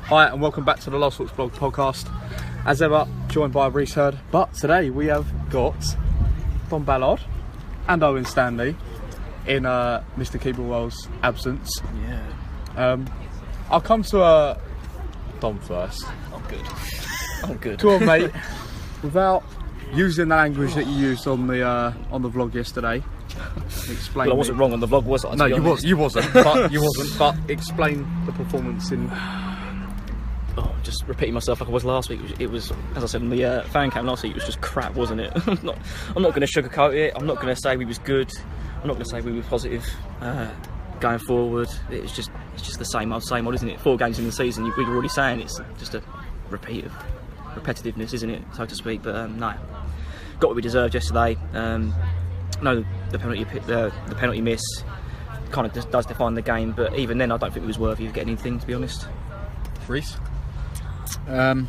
Hi and welcome back to the Lost Thoughts Blog podcast. As ever, joined by Reese Hurd, but today we have got Dom Ballard and Owen Stanley in Mr. Keeblewell's absence. Yeah. I'll come to Dom first. I'm good. To a mate, without using the language that you used on the vlog yesterday. Explain. Well, I wasn't wrong on the vlog, was I? No, you wasn't. But explain the performance in. Oh, just repeating myself like I was last week. It was, as I said in the fan cam last week, it was just crap, wasn't it? I'm not going to sugarcoat it. I'm not going to say we was good. I'm not going to say we were positive going forward. It's just the same old, isn't it? 4 games in the season, we were already saying it's just a repeat of repetitiveness, isn't it, so to speak? But no, got what we deserved yesterday. No, the penalty miss kind of does define the game, but even then, I don't think it was worthy of getting anything, to be honest. Reese? To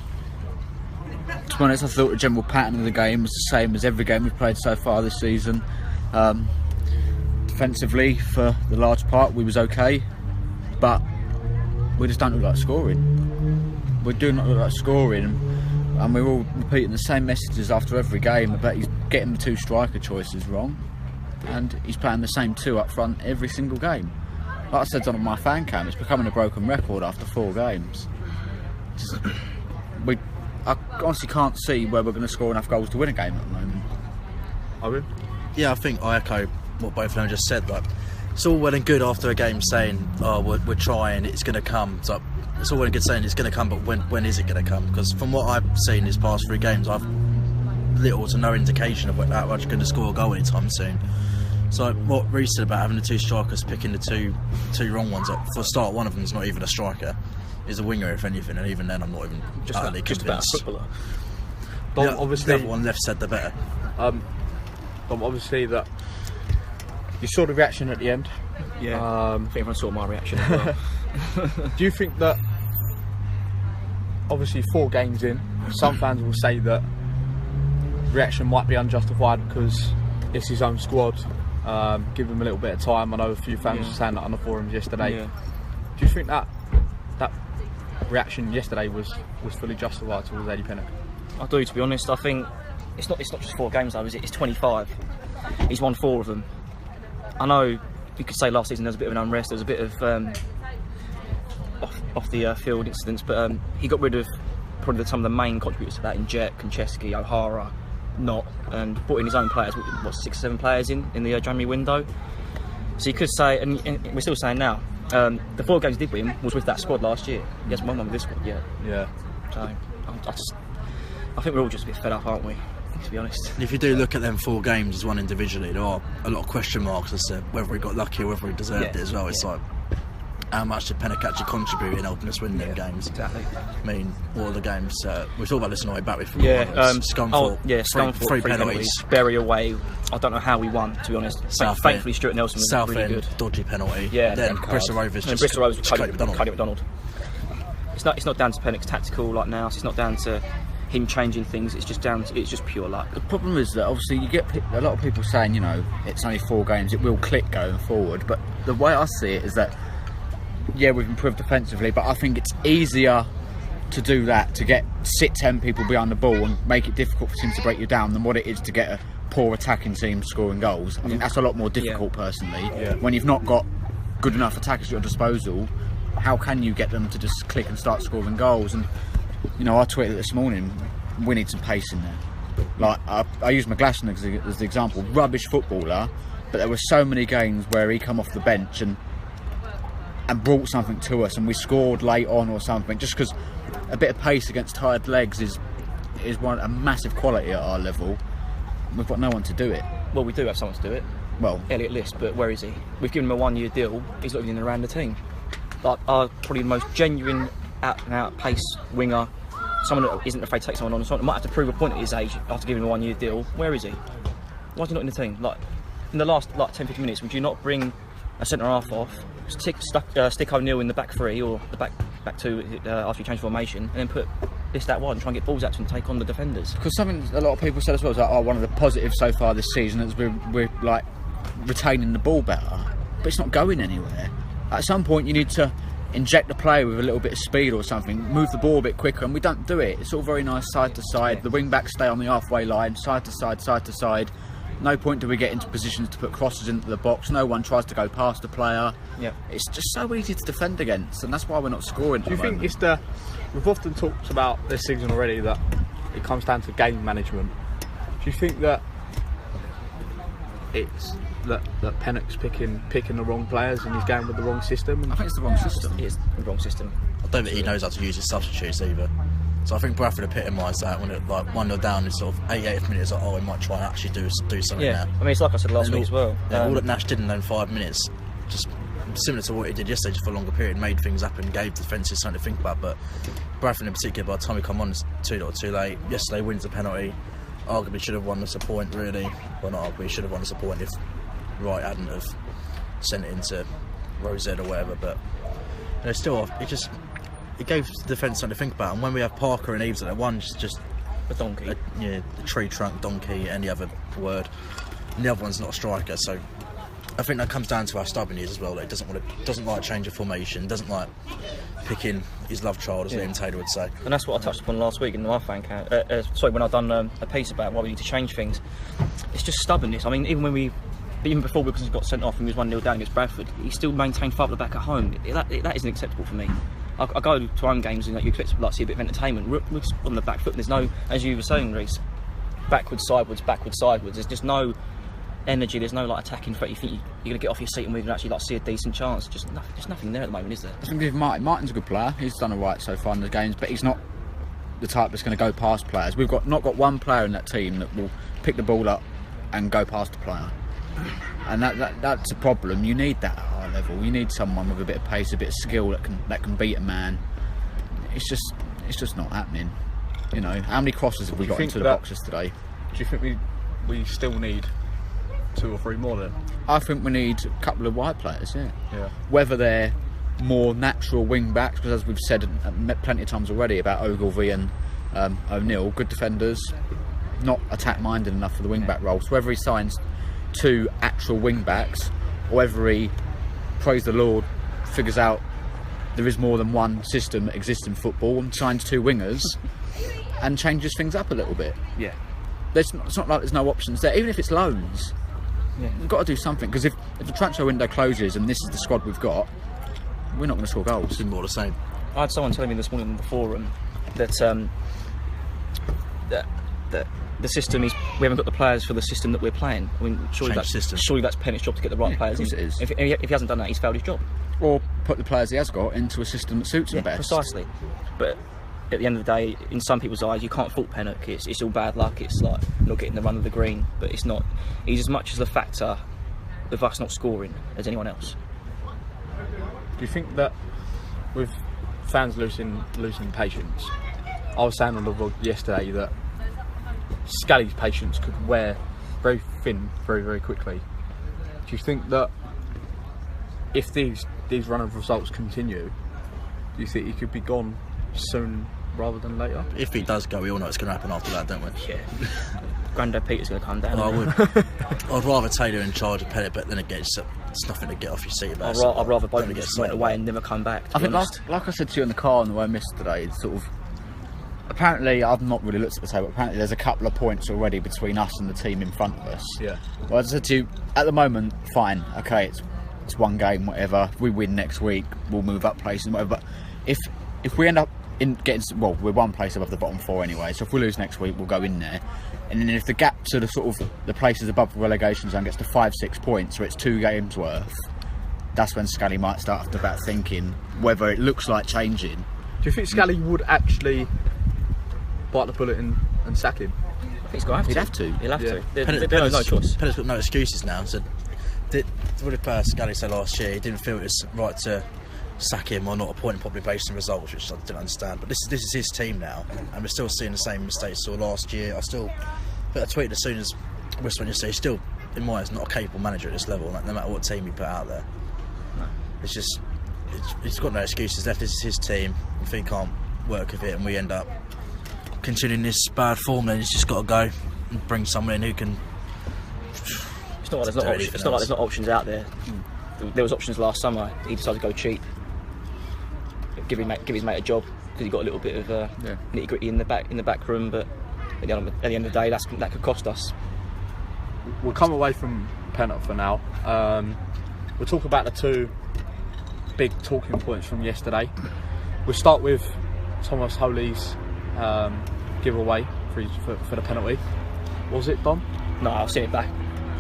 be honest, I thought the general pattern of the game was the same as every game we've played so far this season. Defensively, for the large part, we was okay, but we just don't look like scoring. We do not look like scoring, and we're all repeating the same messages after every game about he's getting the 2 striker choices wrong, and he's playing the same 2 up front every single game. Like I said on my fan cam, it's becoming a broken record after 4 games. I honestly can't see where we're going to score enough goals to win a game at the moment. Owen? Yeah, I think I echo what both of them just said. Like, it's all well and good after a game saying, "Oh, we're trying, it's going to come." It's all well and good saying it's going to come, but when is it going to come? Because from what I've seen these past 3 games, I've little to no indication of how much going to score a goal anytime soon. So what Reece said about having the 2 strikers picking the two wrong ones up. For a start, one of them is not even a striker; is a winger, if anything, and even then, I'm not even Just about a footballer. Dom, yeah, obviously, the one left said the better. Dom, obviously that you saw the reaction at the end. Yeah, I think everyone saw my reaction as well. Do you think that, obviously 4 games in, some fans will say that reaction might be unjustified because it's his own squad, give him a little bit of time. I know a few fans were saying that on the forums yesterday. Yeah. Do you think that reaction yesterday was fully justified towards Eddie Pinnock? I do, to be honest. I think it's not just 4 games though, is it? It's 25. He's won 4 of them. I know you could say last season there was a bit of an unrest, there was a bit of off the field incidents, but he got rid of probably some of the main contributors to that in Jet, Konchesky, O'Hara, and brought in his own players. 6 or 7 players in the January window. So you could say, and we're still saying now, the 4 games he did win was with that squad last year. He hasn't won one with this squad yet. Yeah. So I think we're all just a bit fed up, aren't we? To be honest. And if you do look at them 4 games as one individually, there are a lot of question marks as to whether he got lucky or whether he deserved it as well. It's like, how much did Pinnock actually contribute in helping us win them games? Exactly. I mean, all of the games we talked about this on the way back with Scunthorpe, 3 penalties. Bury away. I don't know how we won, to be honest. Thankfully, Stuart Nelson was really good. Dodgy penalty. Yeah. Then Bristol Rovers Cody McDonald. It's not down to Pinnock's tactical like now. It's not down to him changing things. It's just pure luck. The problem is that obviously you get a lot of people saying, you know, it's only 4 games, it will click going forward. But the way I see it is that, yeah, we've improved defensively, but I think it's easier to do that, to sit 10 people behind the ball and make it difficult for teams to break you down, than what it is to get a poor attacking team scoring goals. I think that's a lot more difficult personally. Yeah. When you've not got good enough attackers at your disposal, how can you get them to just click and start scoring goals? And you know, I tweeted this morning, we need some pace in there. Like, I used McGlasson as the example. Rubbish footballer, but there were so many games where he come off the bench and brought something to us, and we scored late on or something. Just because a bit of pace against tired legs is a massive quality at our level. We've got no one to do it. Well, we do have someone to do it. Well, Elliot List, but where is he? We've given him a 1-year deal. He's not even in and around the team. Like, probably the most genuine out-and-out pace winger, someone that isn't afraid to take someone on, and someone that might have to prove a point at his age after giving him a 1-year deal. Where is he? Why is he not in the team? Like, in the last 10-15 minutes, would you not bring a centre half off, stick O'Neill in the back 3 or the back 2 after you change formation, and then put List out wide and try and get balls out to him and take on the defenders? Because something a lot of people said as well is like, one of the positives so far this season is we're like retaining the ball better, but it's not going anywhere. At some point, you need to inject the play with a little bit of speed or something, move the ball a bit quicker, and we don't do it. It's all very nice side to side. The wing backs stay on the halfway line, side to side, side to side. No point do we get into positions to put crosses into the box. No one tries to go past the player. Yeah. It's just so easy to defend against, and that's why we're not scoring. Do you think it's we've often talked about this season already that it comes down to game management. Do you think that it's that Pennock's picking the wrong players and he's going with the wrong system? I think it's the wrong system. It is the wrong system. I don't think he knows how to use his substitutes either. So I think Bradford epitomised that when it like 1-0 down in sort of 88th minute. It's like, oh, he might try and actually do something Yeah, now. I mean, it's like I said last week as well. All that Nash did in those 5 minutes, just similar to what he did yesterday, just for a longer period, made things happen, gave defences something to think about. But Bradford in particular, by the time we come on, it's too late. Yesterday wins the penalty. Arguably should have won us a point, really. Well, not arguably, should have won us a point if Wright hadn't have sent it into Rosette or whatever. But still, it gave the defence something to think about. And when we have Parker and Eves, one's just A donkey. a tree trunk, donkey, any other word, and the other one's not a striker. So I think that comes down to how stubborn he is as well. Like, doesn't like change of formation, doesn't like picking his love child, as Liam Taylor would say. And that's what I touched upon last week in my fan count. When I've done a piece about why we need to change things. It's just stubbornness. I mean, even before Wilkinson got sent off and he was 1-0 down against Bradford, he still maintained five at the back at home. That isn't acceptable for me. I go to home games and you expect to see a bit of entertainment. We're on the back foot. There's no, as you were saying, Reece, backwards, sideways. There's just no energy. There's no attacking threat. You think you're going to get off your seat and we can actually see a decent chance. Just nothing there at the moment, is there? I think Martin's a good player. He's done all right so far in the games, but he's not the type that's going to go past players. We've not got one player in that team that will pick the ball up and go past the player. And that's a problem. You need that at a high level. You need someone with a bit of pace, a bit of skill that can beat a man. It's just not happening. How many crosses have we got into the boxes today? Do you think we still need 2 or 3 more then? I think we need a couple of wide players. Yeah. Whether they're more natural wing backs, because as we've said plenty of times already about Ogilvie and O'Neill, good defenders, not attack minded enough for the wing back role. So whether he signs 2 actual wing backs, or whether he, praise the Lord, figures out there is more than one system that exists in football and signs 2 wingers and changes things up a little bit. Yeah. It's not like there's no options there, even if it's loans. Yeah. We've got to do something, because if the transfer window closes and this is the squad we've got, we're not going to score goals. It's more the same. I had someone telling me this morning on the forum that the system is, we haven't got the players for the system that we're playing. I mean, surely that's Pennock's job to get the right players in. It is. If he hasn't done that, he's failed his job. Or put the players he has got into a system that suits him best. Precisely. But at the end of the day, in some people's eyes, you can't fault Pennock. It's all bad luck. It's like not getting the run of the green. But it's not. He's as much as the factor of us not scoring as anyone else. Do you think that with fans losing patience, I was saying on the vlog yesterday that Scally's patience could wear very thin very, very quickly. Do you think that if these run of results continue, do you think he could be gone soon rather than later? If he does go, we all know it's going to happen after that, don't we? Yeah. Grandad Peter's going to come down. Well, I would. I'd rather Taylor in charge of Pennock, but then again, it's nothing to get off your seat about. I'd rather both of them just went away and never come back. I think, like I said to you in the car on the way I missed today, it's sort of. Apparently, I've not really looked at the table. Apparently, there's a couple of points already between us and the team in front of us. Yeah. Well, as I said to you, at the moment, fine. Okay, it's one game, whatever. If we win next week, we'll move up places, whatever. But if we end up we're one place above the bottom 4 anyway. So if we lose next week, we'll go in there. And then if the gap to the sort of the places above the relegation zone gets to 5-6 points, so it's 2 games worth, that's when Scally might start about thinking whether it looks like changing. Do you think Scally would actually bite the bullet and sack him? I think he's going to have to. He'll have to. There's no choice. Pennock's got no excuses now. So, what did Scally say last year? He didn't feel it was right to sack him or not appoint him properly based on results, which I didn't understand. But this is his team now, and we're still seeing the same mistakes saw last year. I tweeted as soon as Whistle when you say still, in my eyes, not a capable manager at this level, no matter what team you put out there. No. It's just he's got no excuses left. This is his team. If he can't work with it and we end up continuing this bad form, then he's just got to go and bring someone in who can. It's not like there's not options out there. There was options last summer. He decided to go cheap. give his mate a job because he got a little bit of nitty gritty in the back room. But at the end of the day, that could cost us. We'll come away from penalty for now. We'll talk about the two big talking points from yesterday. We'll start with Thomas Holy's giveaway for the penalty. Was it, Dom? No, I've seen it back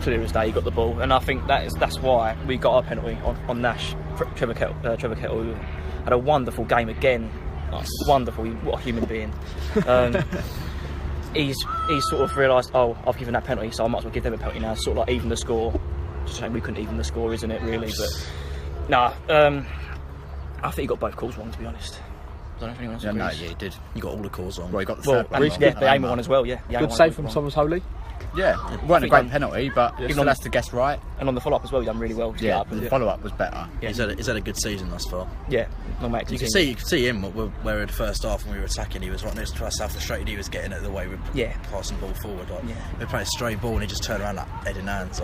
clear as day. He got the ball, and I think that's why we got our penalty on Nash. Trevor Kettle, who had a wonderful game again. Oh, wonderful! What a human being. He's sort of realised, oh, I've given that penalty, so I might as well give them a penalty now. Sort of like even the score. Just saying we couldn't even the score, isn't it? Really, but nah. I think he got both calls wrong, to be honest. I don't know if anyone else agrees. No, yeah, he did. You got all the calls on. Well, he got the third one. Yeah, the Aimer one as well. Yeah, good save from Thomas Holy. Yeah, it wasn't a great penalty, but even that's to guess right. And on the follow-up as well, he done really well. Yeah, the follow-up was better. Yeah. He's had a good season thus far. Yeah, you can see him where in the first half when we were attacking, he was right next to us, half frustrated. He was getting it the way we were passing the ball forward. Like, we were playing a straight ball and he just turned around like head in hands.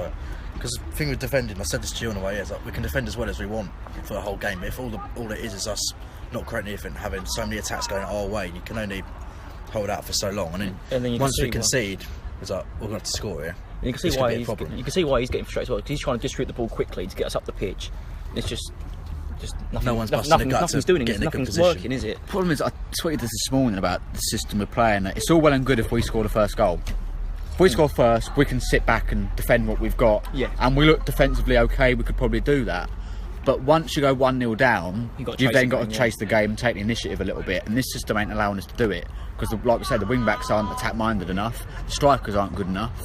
Because the thing with defending, I said this to you on the way, is like we can defend as well as we want for the whole game. But if all it is us not creating anything, having so many attacks going our way, you can only hold out for so long. And then once we concede, it's like we're going to have to score here. And you can see why he's getting frustrated as well, because he's trying to distribute the ball quickly to get us up the pitch. It's just nothing. Nothing's doing it. Nothing's working, is it? Problem is, I tweeted this morning about the system we're playing. It's all well and good if we score the first goal. If we score first, we can sit back and defend what we've got. Yeah. And we look defensively okay. We could probably do that. But once you go 1-0 down, you've then got to chase the game and take the initiative a little bit. And this system ain't allowing us to do it because, like we said, the wing backs aren't attack minded enough. The strikers aren't good enough.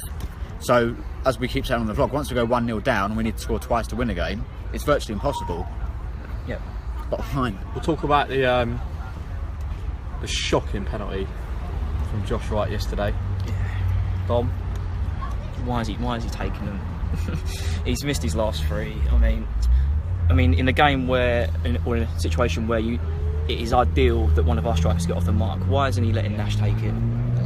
So, as we keep saying on the vlog, once we go 1-0 down and we need to score twice to win a game, it's virtually impossible. Yeah. Bottom line. We'll talk about the shocking penalty from Josh Wright yesterday. Dom, why is he taking them? He's missed his last three. I mean, in a game or in a situation where it is ideal that one of our strikers get off the mark, why isn't he letting Nash take it?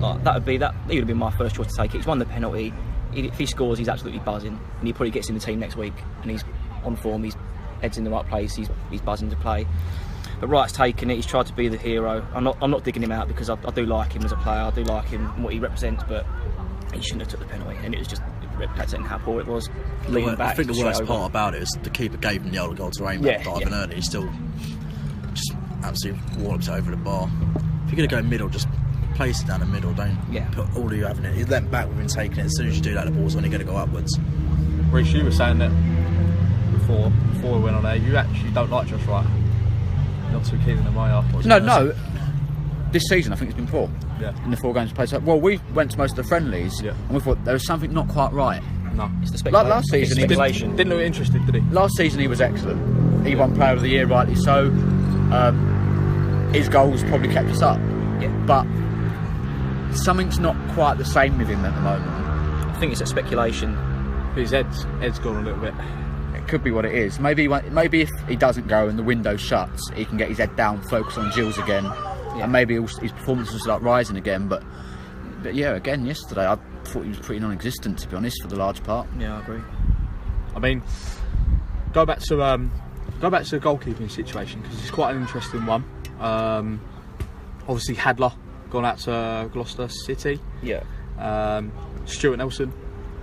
Like, he would have been my first choice to take it. He's won the penalty. If he scores, he's absolutely buzzing, and he probably gets in the team next week. And he's on form. He's head's in the right place. He's buzzing to play. But Wright's taken it. He's tried to be the hero. I'm not digging him out because I do like him as a player. I do like him and what he represents, but he shouldn't have took the penalty, and it was just representing how poor it was. I think the worst part about it is the keeper gave him the older goal to aim at, diving early. He still just absolutely walloped it over the bar. If you're going to go middle, just place it down the middle. Don't put all of you having it. You let back within taking it. As soon as you do that, the ball's only going to go upwards. Reece, you were saying that before we went on air, you actually don't like Josh Wright. Not too keen on him, are you? No. This season, I think it's been poor. Yeah. In the 4 games played. So, well, we went to most of the friendlies, and we thought there was something not quite right. No, it's the like last season, he didn't look interested, did he? Last season, he was excellent. He won Player of the Year, rightly so. His goals probably kept us up. Yeah. But something's not quite the same with him at the moment. I think it's a speculation. His head's gone a little bit. It could be what it is. Maybe if he doesn't go and the window shuts, he can get his head down, focus on Gills again, and maybe his performance will start rising again. But yeah, again yesterday, I thought he was pretty non-existent, to be honest, for the large part. Yeah, I agree. I mean, go back to the goalkeeping situation because it's quite an interesting one. Obviously, Hadler gone out to Gloucester City. Yeah. Stuart Nelson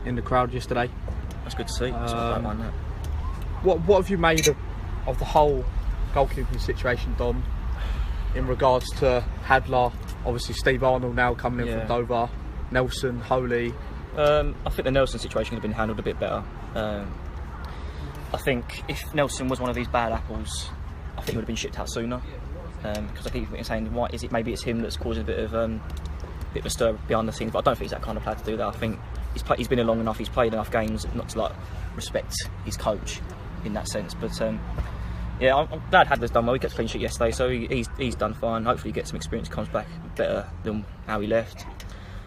in the crowd yesterday. That's good to see. Don't mind that. What have you made of the whole goalkeeping situation, Dom? In regards to Hadler, obviously Steve Arnold now coming in from Dover, Nelson, Holy. I think the Nelson situation could have been handled a bit better. I think if Nelson was one of these bad apples, I think he would have been shipped out sooner. Because I keep saying, maybe it's him that's causing a bit of a stir behind the scenes. But I don't think he's that kind of player to do that. I think he's been here long enough. He's played enough games not to respect his coach in that sense. But I'm glad Hadler's done well. He gets a clean sheet yesterday, so he's done fine. Hopefully he gets some experience, comes back better than how he left.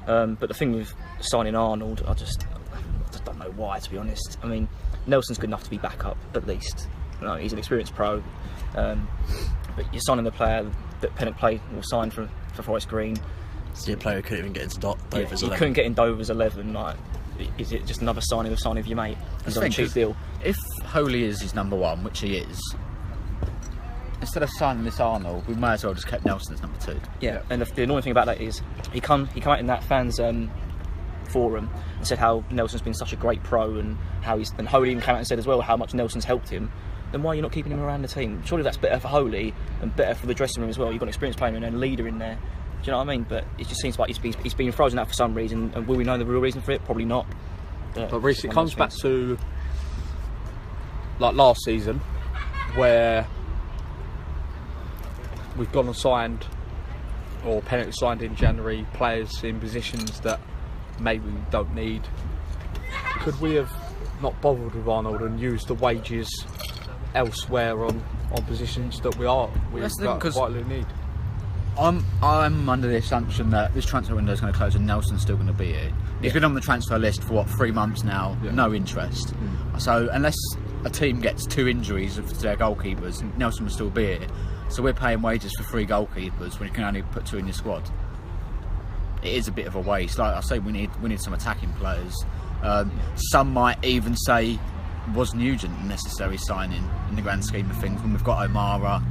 But the thing with signing Arnold, I just don't know why, to be honest. I mean, Nelson's good enough to be back up at least. He's an experienced pro. But you're signing the player that Pennant will sign for Forest Green. So your player couldn't even get into Dover's 11. You couldn't get in Dover's 11. Is it just another signing of your mate? It's a cheap deal. If Holy is his number one, which he is, instead of signing this Arnold, we may as well just kept Nelson as number 2. Yeah, and the annoying thing about that is he come out in that fans forum and said how Nelson's been such a great pro and how and Holy even came out and said as well how much Nelson's helped him. Then why are you not keeping him around the team? Surely that's better for Holy and better for the dressing room as well. You've got an experienced player and a leader in there. Do you know what I mean? But it just seems like he's been frozen out for some reason. And will we know the real reason for it? Probably not. But Reece, it comes back to like last season, where we've gone and signed, or Pennock signed in January, players in positions that maybe we don't need. Could we have not bothered with Arnold and used the wages elsewhere on positions that we vitally need? I'm under the assumption that this transfer window is going to close and Nelson's still going to be here. He's been on the transfer list for 3 months now, no interest. So unless a team gets 2 injuries to their goalkeepers, Nelson will still be here. So we're paying wages for 3 goalkeepers when you can only put 2 in your squad. It is a bit of a waste. Like I say, we need some attacking players. Some might even say, was Nugent a necessary signing in the grand scheme of things when we've got O'Mara?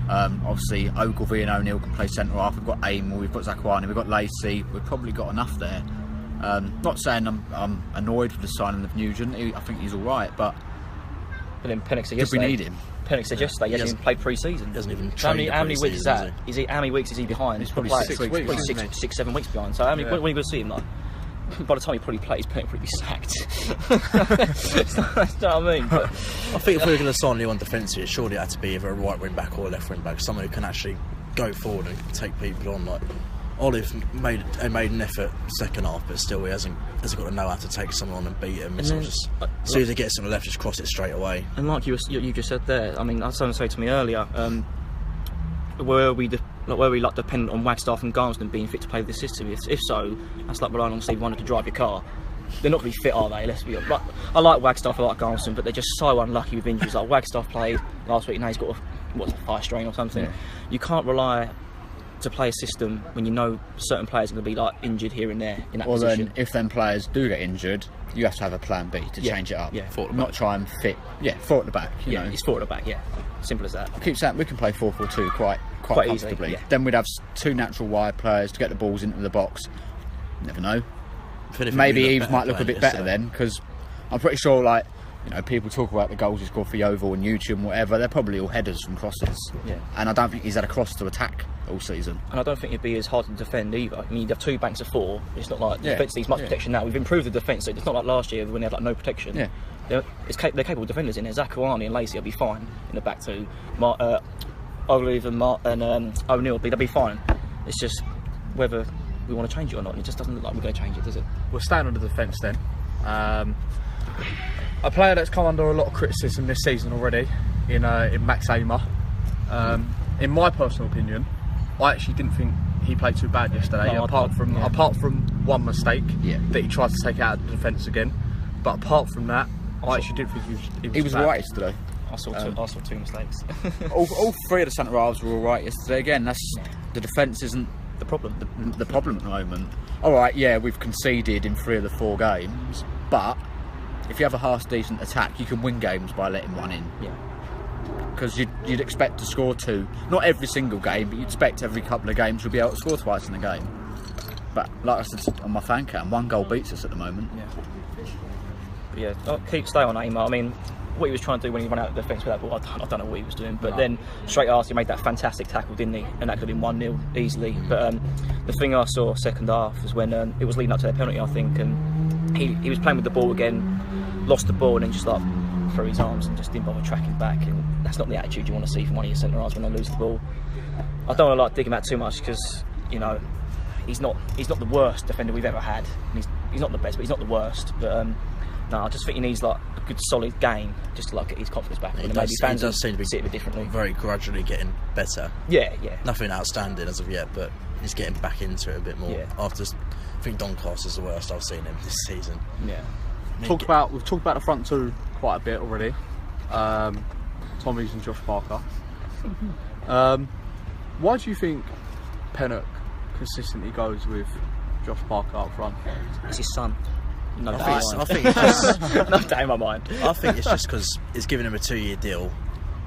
Obviously Ogilvie and O'Neill can play centre half. We've got Amel, we've got Zakwani, we've got Lacey. We've probably got enough there. Not saying I'm annoyed with the signing of Nugent. I think he's all right, but then Pennock said yesterday. Did we need him? Pennock said yesterday he hasn't even played pre-season. He hasn't even How many weeks is that? How many weeks is he behind? It's probably 6 weeks. Probably 6-7 weeks behind. So how many? When are you going to see him? Like, by the time he probably plays, Pennock probably be sacked. You know what I mean? But I think if we were going to sign anyone defensively, surely it had to be either a right wing back or a left wing back, someone who can actually go forward and take people on. Like Olive made an effort second half, but still he hasn't got to know how to take someone on and beat him. It's not just as soon as he gets on the left, just cross it straight away. And like you just said there, I mean, I was someone say to me earlier, were we like dependent on Wagstaff and Garnston being fit to play this system? If so, that's like relying on Steve Wonder to drive your car. They're not going to be fit, are they? Let's be honest. I like Wagstaff, I like Garnston, but they're just so unlucky with injuries. Like Wagstaff played last week, now he's got a thigh strain or something. Yeah. You can't rely to play a system when you know certain players are going to be like injured here and there in that position. Then if them players do get injured, you have to have a plan B to change it up. Yeah, not try and fit. Yeah, 4 at the back. You know. It's 4 at the back. Yeah, simple as that. I keep saying we can play 4-4-2 quite comfortably. Easily, yeah. Then we'd have 2 natural wide players to get the balls into the box. Never know. Maybe Eves might look a bit better then, because I'm pretty sure, like, you know, people talk about the goals he scored for Yeovil and YouTube and whatever. They're probably all headers from crosses. Yeah. And I don't think he's had a cross to attack all season. And I don't think it'd be as hard to defend either. I mean, you'd have 2 banks of 4. It's not like the defence needs much protection now. We've improved the defence, so it's not like last year when they had like no protection. Yeah. They're capable defenders in there. Zakuani and Lacey will be fine in the back 2. Olive and O'Neill, they'll be fine. It's just whether we want to change it or not. It just doesn't look like we're going to change it, does it? We'll stand on the defence then. A player that's come under a lot of criticism this season already in Max Amer. In my personal opinion, I actually didn't think he played too bad yesterday. No, apart from one mistake that he tried to take out of the defence again. But apart from that, I actually didn't think he was all right yesterday. I saw 2 mistakes. all 3 of the centre halves were all right yesterday. Again, that's the defence isn't the problem. The problem at the moment. All right, yeah, we've conceded in 3 of the 4 games, but if you have a half decent attack, you can win games by letting 1 in. Yeah. Because you'd expect to score 2, not every single game, but you'd expect every couple of games you'll be able to score twice in a game. But like I said on my fan cam, 1 goal beats us at the moment. Yeah. But yeah, stay on Amer. I mean, what he was trying to do when he ran out of the defence with that ball, I don't know what he was doing. But then straight after he made that fantastic tackle, didn't he? And that could have been 1-0 easily. But the thing I saw second half was when it was leading up to their penalty, I think, and he was playing with the ball again, lost the ball, and then just like threw his arms and just didn't bother tracking back. And that's not the attitude you want to see from one of your centre halves when they lose the ball. I don't want to like dig him out too much because, you know, he's not the worst defender we've ever had. And he's not the best, but he's not the worst. But no, I just think he needs like a good solid game just to like get his confidence back. And maybe fans does seem to be see it a bit differently. Very gradually getting better. Yeah. Nothing outstanding as of yet, but he's getting back into it a bit more. Yeah. After, I think Doncaster is the worst I've seen him this season. Yeah. We've talked about the front 2 quite a bit already. Tommy's and Josh Parker. Why do you think Pennock consistently goes with Josh Parker up front? It's his son. No doubt I think it's just, no doubt in my mind. I think it's just because he's giving him a 2-year deal.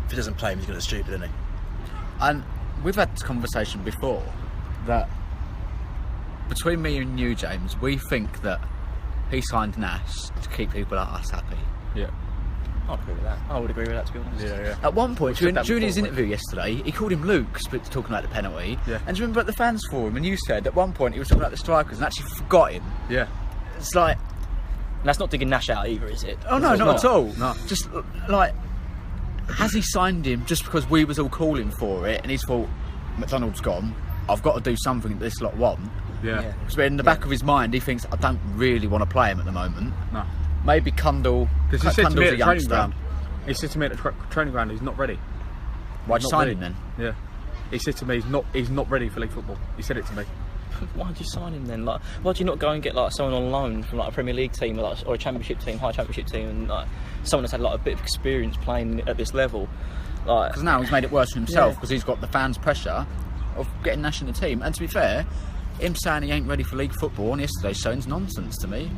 If he doesn't play him, he's going to look stupid, isn't he? And we've had this conversation before that between me and you, James, we think that he signed Nash to keep people like us happy. Yeah. I'd agree with that. I would agree with that, to be honest. Yeah. At one point, during his before, interview yesterday, he called him Luke, talking about the penalty. Yeah. And do you remember at the fans forum, and you said at one point he was talking about the strikers and actually forgot him. Yeah. It's like, And that's not digging Nash out either, is it? oh no, not at all. No. Just like, has he signed him just because we was all calling for it, and he's thought McDonald's gone, I've got to do something that this lot want. Yeah. So in the back of his mind, he thinks, I don't really want to play him at the moment. No. Maybe Kundal. Because he said to me Kundal's at a the training youngster. ground. He said to me at the training ground, he's not ready. Why'd you Not sign ready. him then? Yeah. He said to me, he's not ready for league football. He said it to me. Why'd you sign him then? Like, why'd you not go and get like someone on loan from like a Premier League team or a Championship team, high Championship team, and like someone that's had like a bit of experience playing at this level? Like, Because now he's made it worse for himself Yeah. because he's got the fans' pressure of getting Nash in the team. And to be fair, him saying he ain't ready for league football on yesterday's showing's nonsense to me.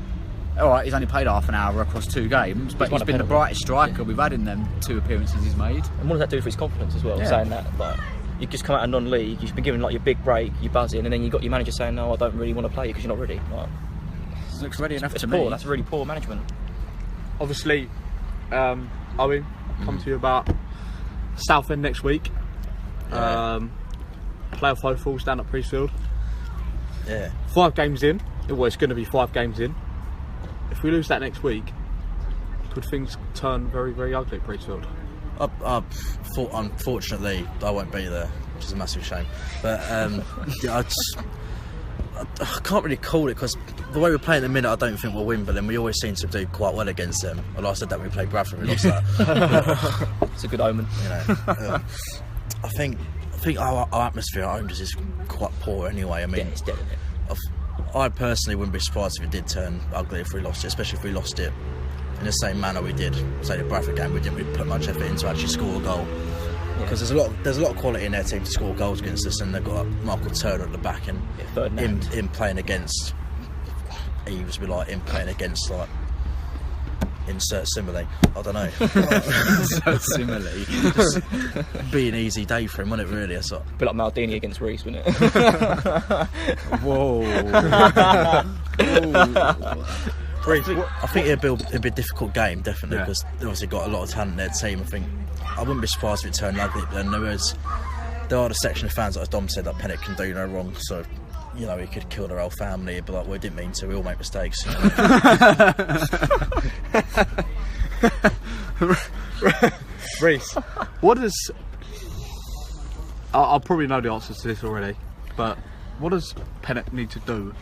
Alright, he's only played half an hour across 2 games, but won he's a been the penalty. brightest striker we've had in them 2 appearances he's made. and what does that do for his confidence as well? Yeah. Saying that, like, you just come out of non-league, you've been given like your big break, you're buzzing, and then you got your manager saying, "No, I don't really want to play you because you're not ready." Like, Looks ready enough it's to poor. me. That's really poor management. Obviously, Owen, come to you about Southend next week. Playoff hopefuls down at Priestfield. Yeah. 5 games in. Well, it's going to be 5 games in. If we lose that next week, could things turn very, very ugly at Priestfield? Unfortunately, I won't be there, which is a massive shame. But yeah, I can't really call it because the way we're playing at the minute, I don't think we'll win. But then we always seem to do quite well against them. Well, I said that when we played Bradford, we lost that. It's a good omen. You know, I think our atmosphere at home just is quite poor anyway. I mean, Yeah, it's dead, isn't it? I personally wouldn't be surprised if it did turn ugly if we lost it, especially if we lost it in the same manner we did, say, the Bradford game. We didn't really put much effort into actually score a goal because there's a lot of quality in their team to score goals against us, and they've got Michael Turner at the back, and him playing against Eves, would be like him playing against like insert simile. I don't know. Simile. Just be an easy day for him, wouldn't it? Really, it's like, A bit like Maldini against Reece, wouldn't it? Whoa. I think it'd be a difficult game, definitely, Yeah. because they've obviously got a lot of talent in their team. I think I wouldn't be surprised if it turned ugly, but then there are the section of fans, like as Dom said, that Pennick can do no wrong, so you know, he could kill their whole family, but like, we didn't mean to, we all make mistakes. You know? Reece, what does... I'll probably know the answers to this already, but what does Pennick need to do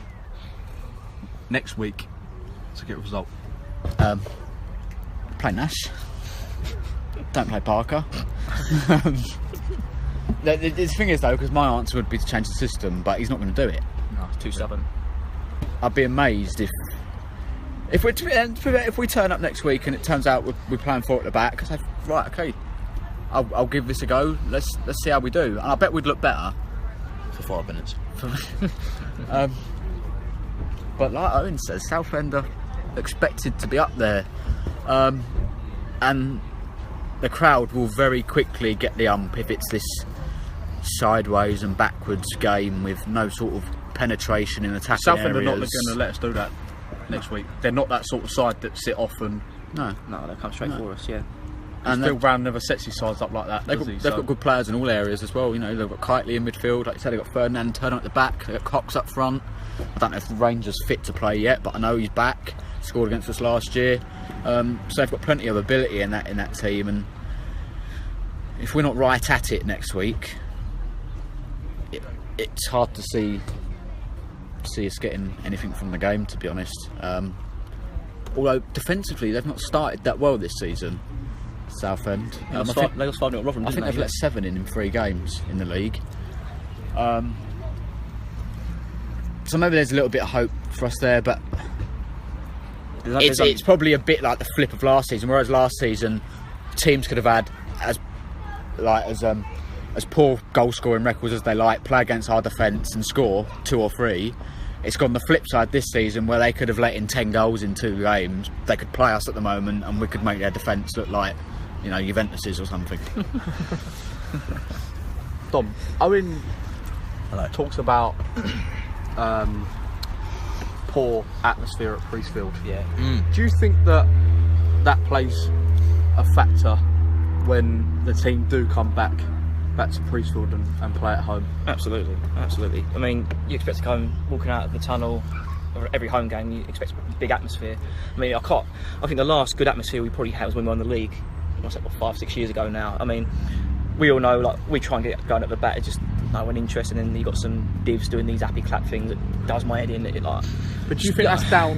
next week to get a result? Play Nash. Don't play Parker. The thing is though, because my answer would be to change the system, but he's not going to do it. No, Too stubborn. I'd be amazed if we turn up next week and it turns out we're playing 4 at the back. I say, right, okay, I'll give this a go. Let's see how we do, and I bet we'd look better. For 5 minutes. But like Owen says, Southend are expected to be up there, and the crowd will very quickly get the ump if it's this sideways and backwards game with no sort of penetration in attacking Southend areas. are not going to let us do that next week. They're not that sort of side that sit off and... No. No, they'll come straight for us, yeah. And Phil Brown never sets his sides up like that, They've does he? got good players in all areas as well. You know, they've got Kitely in midfield. Like you said, they've got Ferdinand Turner at the back. They've got Cox up front. I don't know if the Rangers fit to play yet, but I know he's back. Scored against us last year. So they've got plenty of ability in that team. And if we're not right at it next week, it's hard to see us getting anything from the game, to be honest. Although defensively, they've not started that well this season. Southend. They lost 5-0 at Rotherham, I think didn't they've they? let 7 in 3 games in the league. So maybe there's a little bit of hope for us there, but it's probably a bit like the flip of last season. Whereas last season, teams could have had as poor goal scoring records as they like, play against our defence and score 2 or 3. It's gone the flip side this season, where they could have let in 10 goals in 2 games. They could play us at the moment, and we could make their defence look like, you know, Juventus's or something. Dom, Owen Hello. talks about poor atmosphere at Priestfield. Yeah. Do you think that plays a factor when the team do come back to Priestfield and play at home? Absolutely. I mean, you expect to come walking out of the tunnel, or every home game, you expect a big atmosphere. I mean, I think the last good atmosphere we probably had was when we won the league. What's that, 5-6 years ago now? I mean, we all know, like, we try and get going at the back. It's just no one interested, and you got some divs doing these happy clap things that does my head in. It, like, but do you think that's down?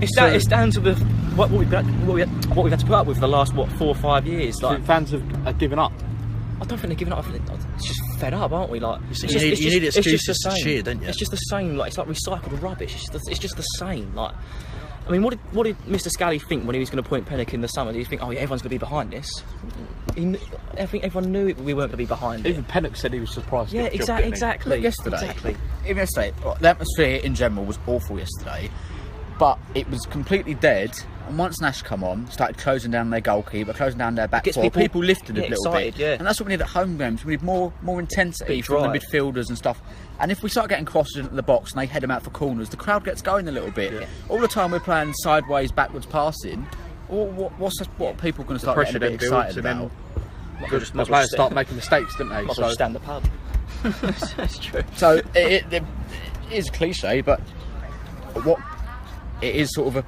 It's down to the what we've had to put up with the last 4 or 5 years. Do you think fans have given up? I don't think they're giving up. I think it's just fed up, aren't we? Like, you need excuses to cheer, don't you? It's just the same. Like, it's like recycled rubbish. It's just the same. Like, I mean, what did Mr. Scally think when he was going to appoint Pennock in the summer? Did he think, oh yeah, everyone's going to be behind this? I think everyone knew we weren't going to be behind it. Even Pennock said he was surprised. Yeah, exactly. Look, yesterday, even yesterday, the atmosphere in general was awful yesterday, but it was completely dead. And once Nash come on, started closing down their goalkeeper, closing down their back four, people lifted a little bit. Yeah. And that's what we need at home games. We need more intensity from the midfielders and stuff. And if we start getting crosses into the box and they head them out for corners, the crowd gets going a little bit. Yeah. All the time we're playing sideways, backwards passing. What are people going to start getting a bit excited about? The players start making mistakes, don't they? So stand the pub. That's true. So it is a cliche, but what it is sort of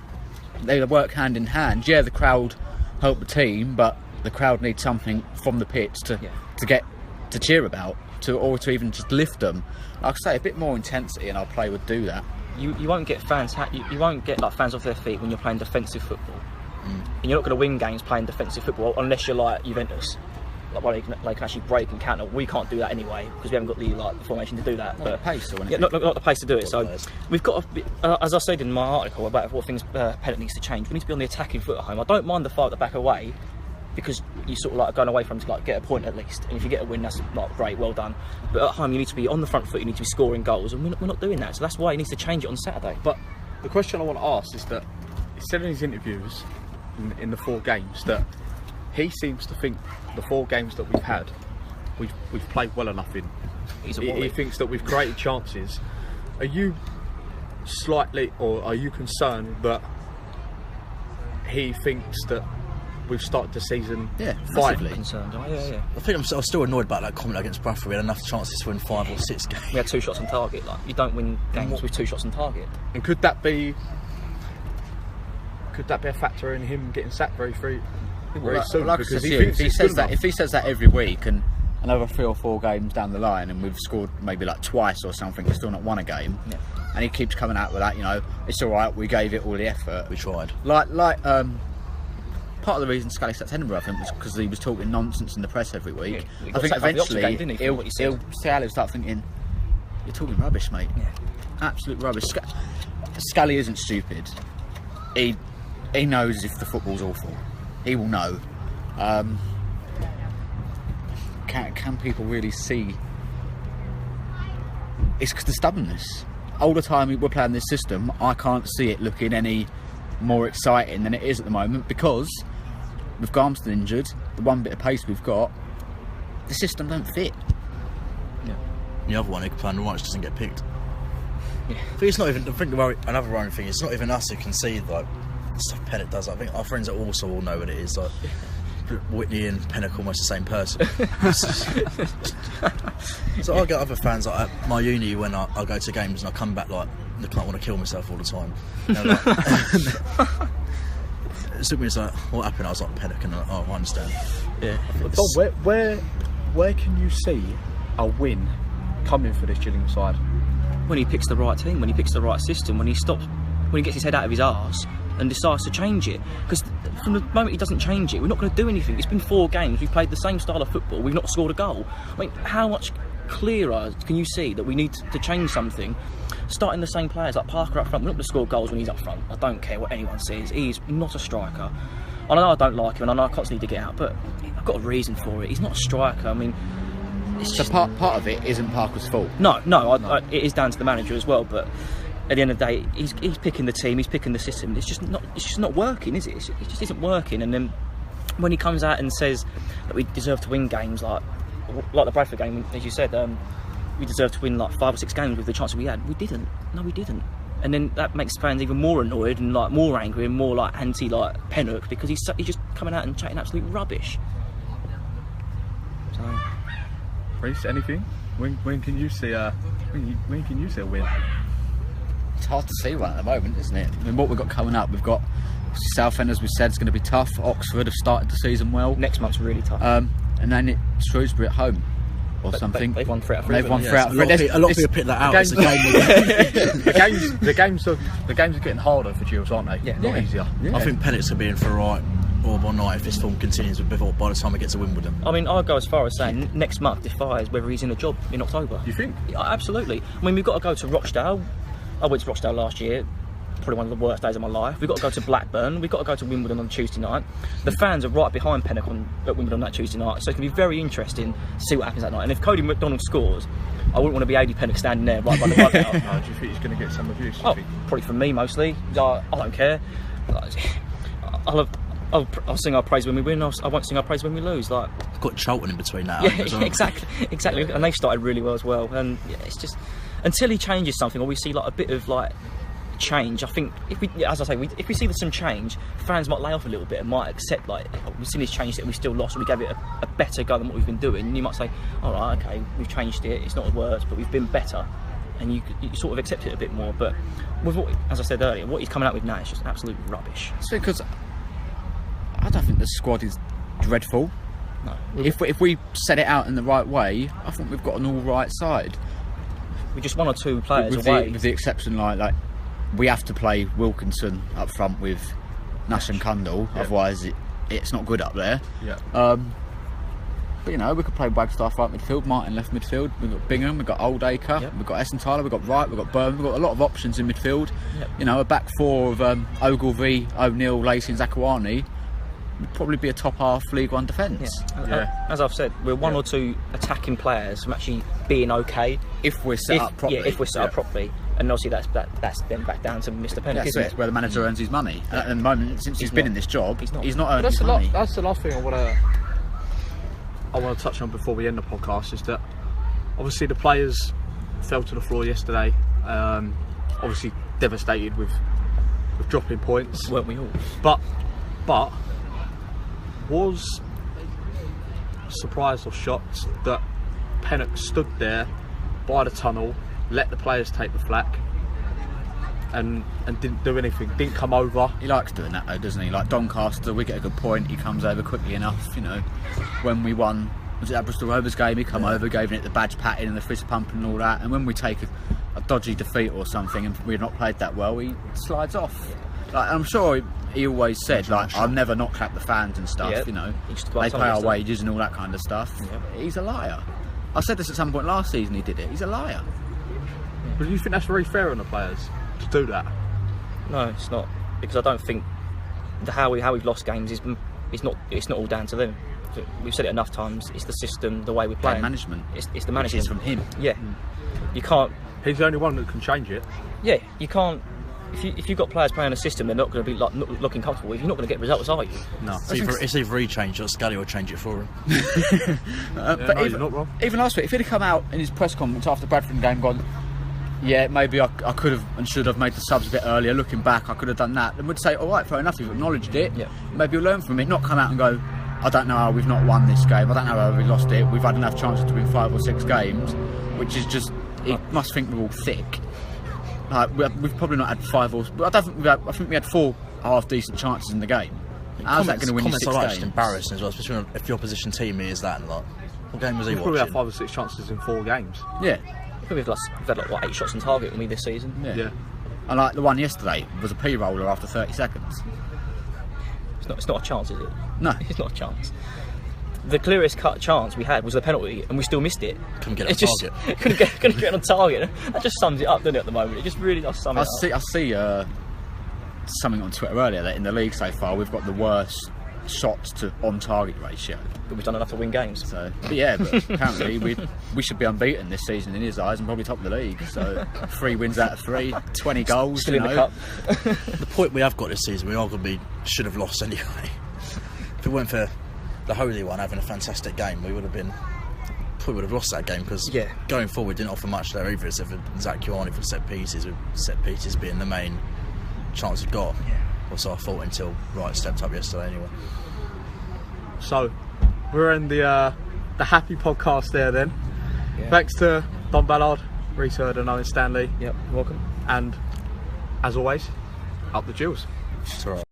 they work hand in hand. Yeah, the crowd help the team, but the crowd needs something from the pitch to get to cheer about, or to even just lift them. Like I say, a bit more intensity, and our play would do that. You won't get fans. You won't get like fans off their feet when you're playing defensive football, and you're not going to win games playing defensive football unless you're like Juventus. Like, well, they can actually break and counter. We can't do that anyway because we haven't got the formation to do that. Not the pace, or not the pace to do it. So we've got to, as I said in my article about what things Pennock needs to change. We need to be on the attacking foot at home. I don't mind the fight at the back away because you sort of like going away from to like get a point at least. And if you get a win, that's not great. Well done. But at home, you need to be on the front foot. You need to be scoring goals, and we're not doing that. So that's why he needs to change it on Saturday. But the question I want to ask is that he said in his interviews in the 4 games that he seems to think the 4 games that we've had, we've played well enough in. He thinks that we've created chances. Are you slightly, or are you concerned that he thinks that we've started the season massively concerned? Yeah. I think I'm still annoyed about that comment against Bradford. We had enough chances to win 5 or 6 games. We had 2 shots on target. Like, you don't win games with 2 shots on target. And could that be a factor in him getting sacked very soon? Like because if he says that every week, and another 3 or 4 games down the line, and we've scored maybe like twice or something, we've still not won a game, and he keeps coming out with that, it's all right, we gave it all the effort, we tried. Like part of the reason Scally sacked Edinburgh, I think, was because he was talking nonsense in the press every week. I think eventually Scally will start thinking, you're talking rubbish, mate. Absolute rubbish. Scally isn't stupid. He knows if the football's awful. He will know. Can people really see? It's the stubbornness. All the time we're playing this system, I can't see it looking any more exciting than it is at the moment, because with Garmston injured, the one bit of pace we've got, the system don't fit. The other one who can play on the right doesn't get picked. I think it's not even. Another worrying thing. It's not even us who can see like stuff Pennock does. I think our friends at also all know what it is. Like Whitney and Pennock almost the same person. So I get other fans like at my uni when I go to games and I come back like looking like I want to kill myself all the time. It took me like, what happened? I was like Pennock, and like, oh, I understand. Yeah. But where can you see a win coming for this Gillingham side? When he picks the right team, when he picks the right system, when he gets his head out of his arse and decides to change it. Because from the moment he doesn't change it, we're not going to do anything. It's been 4 games, we've played the same style of football, we've not scored a goal. I mean, how much clearer can you see that we need to change something? Starting the same players like Parker up front, we're not going to score goals when he's up front. I don't care what anyone says, he's not a striker. I know I don't like him, and I know I constantly need to get out, but I've got a reason for it. He's not a striker. I mean, it's just part of it isn't Parker's fault. No, it is down to the manager as well, but at the end of the day, he's picking the team, he's picking the system. It's just not working, is it? It just isn't working. And then when he comes out and says that we deserve to win games, like like the Bradford game, as you said, we deserved to win like 5 or 6 games with the chances we had. We didn't. No, we didn't. And then that makes fans even more annoyed and like more angry and more like anti like Pennock, because he's just coming out and chatting absolute rubbish. So, Reece, anything? When can you see when can you see a win? It's hard to see one at the moment, isn't it? I mean, what we've got coming up, we've got Southend, as we said, is going to be tough. Oxford have started the season well. next month's really tough. And then it's Shrewsbury at home or something. They've won 3 out of 3. They've won 3 out of 3. A lot of people pick that out. The games are getting harder for Gills, aren't they? Yeah. Not easier. Yeah. I think Pennock's going to be in for a right all night if this form continues before by the time we get to Wimbledon. I mean, I'd go as far as saying next month defies whether he's in a job in October. You think? Yeah, absolutely. I mean, we've got to go to Rochdale. I went to Rochdale last year. Probably one of the worst days of my life. We've got to go to Blackburn. We've got to go to Wimbledon on Tuesday night. The fans are right behind Pennock at Wimbledon that Tuesday night, so it's going to be very interesting to see what happens that night. And if Cody McDonald scores, I wouldn't want to be AD Pennock standing there right by the dugout. Do you think he's going to get some abuse? Oh, probably from me mostly. I don't care. I'll sing our praise when we win. I won't sing our praise when we lose. Like, I've got Charlton in between now. yeah, exactly. And they've started really well as well. And yeah, it's just until he changes something, or we see like a bit of like change. I think if we see some change, fans might lay off a little bit and might accept like, oh, we've seen this change that we still lost, and we gave it a better go than what we've been doing. And you might say, all right, okay, we've changed it. It's not as worse, but we've been better. And you sort of accept it a bit more. But with what, as I said earlier, what he's coming out with now is just absolute rubbish. It's because I don't think the squad is dreadful. No. If we set it out in the right way, I think we've got an all right side. We're just 1 or 2 players with away. with the exception like we have to play Wilkinson up front with Nash and Cundall, otherwise it's not good up there. Yeah. But you know, we could play Wagstaff right midfield, Martin left midfield, we've got Bingham, we've got Oldacre, we've got Essenthaler, we've got Wright, we've got Byrne, we've got a lot of options in midfield. Yep. You know, a back 4 of Ogilvie, O'Neill, Lacey and Zakuani would probably be a top half League One defence. Yeah. As I've said, we're 1 or 2 attacking players from actually being okay. If we're set up properly. Yeah, if we're set up properly. And obviously that's then back down to Mr. Pennock, isn't it? That's where the manager earns his money. And at the moment, since he's been in this job, he's not earning That's his money. That's the last thing I want to touch on before we end the podcast, is that obviously the players fell to the floor yesterday. Obviously devastated with dropping points. Weren't we all? But was surprised or shocked that Pennock stood there by the tunnel, let the players take the flak, and didn't do anything, didn't come over. He likes doing that though, doesn't he? Like Doncaster, we get a good point, he comes over quickly enough. You know, when we won, was it that Bristol Rovers game, he come over, gave it the badge patting and the fist pumping and all that, and when we take a dodgy defeat or something and we've not played that well, he slides off. Like, I'm sure he always said, like, I'll never not clap the fans and stuff, you know, they pay our wages and all that kind of stuff. He's a liar. I said this at some point last season, he did it. He's a liar. But do you think that's very fair on the players to do that? No, it's not, because I don't think how we've lost games is it's not all down to them. We've said it enough times. It's the system, the way we play. Management. It's the management. Which is from him. Yeah, you can't. He's the only one that can change it. Yeah, you can't. If you've got players playing a system, they're not going to be like looking comfortable with. You're not going to get results, are you? No, it's either he change or Scully will change it for him. But you're not wrong. Even last week, if he'd have come out in his press conference after the Bradford game, gone, yeah, maybe I could have and should have made the subs a bit earlier. Looking back, I could have done that. Then we'd say, all right, fair enough. You've acknowledged it. Yeah. Maybe you'll learn from it. Not come out and go, I don't know how we've not won this game. I don't know how we lost it. We've had enough chances to win 5 or 6 games, which is just. He must think we're all thick. We've probably not had 5 or. I don't think I think we had 4 half decent chances in the game. How's that going to win you 6 Comments are games? just embarrassing as well, especially if your opposition team is that. And like, what game was he We've probably watching? had 5 or 6 chances in 4 games. Yeah. We've had like 8 shots on target with me this season. Yeah. And like the one yesterday was a P-roller after 30 seconds. It's not a chance, is it? No. It's not a chance. The clearest cut chance we had was a penalty, and we still missed it. Couldn't get on target. couldn't get on target. That just sums it up, doesn't it? At the moment, it just really does sum it up. I see something on Twitter earlier that in the league so far we've got the worst shots to on target ratio. But we've done enough to win games. So, but apparently we should be unbeaten this season in his eyes and probably top of the league. So 3 wins out of 3, 20 goals. Still in the cup. The point we have got this season, we arguably should have lost anyway. If it weren't for the Holy One having a fantastic game, we would have been probably would have lost that game because Yeah. going forward didn't offer much there either, except for Zach Kiwani for set pieces, with set pieces being the main chance he got. So I thought until Wright stepped up yesterday anyway. So we're in the happy podcast there then. Yeah. Thanks to Don Ballard, Reece Hurd and Owen Stanley, Yep, welcome. and as always, up the Gills. It's all right.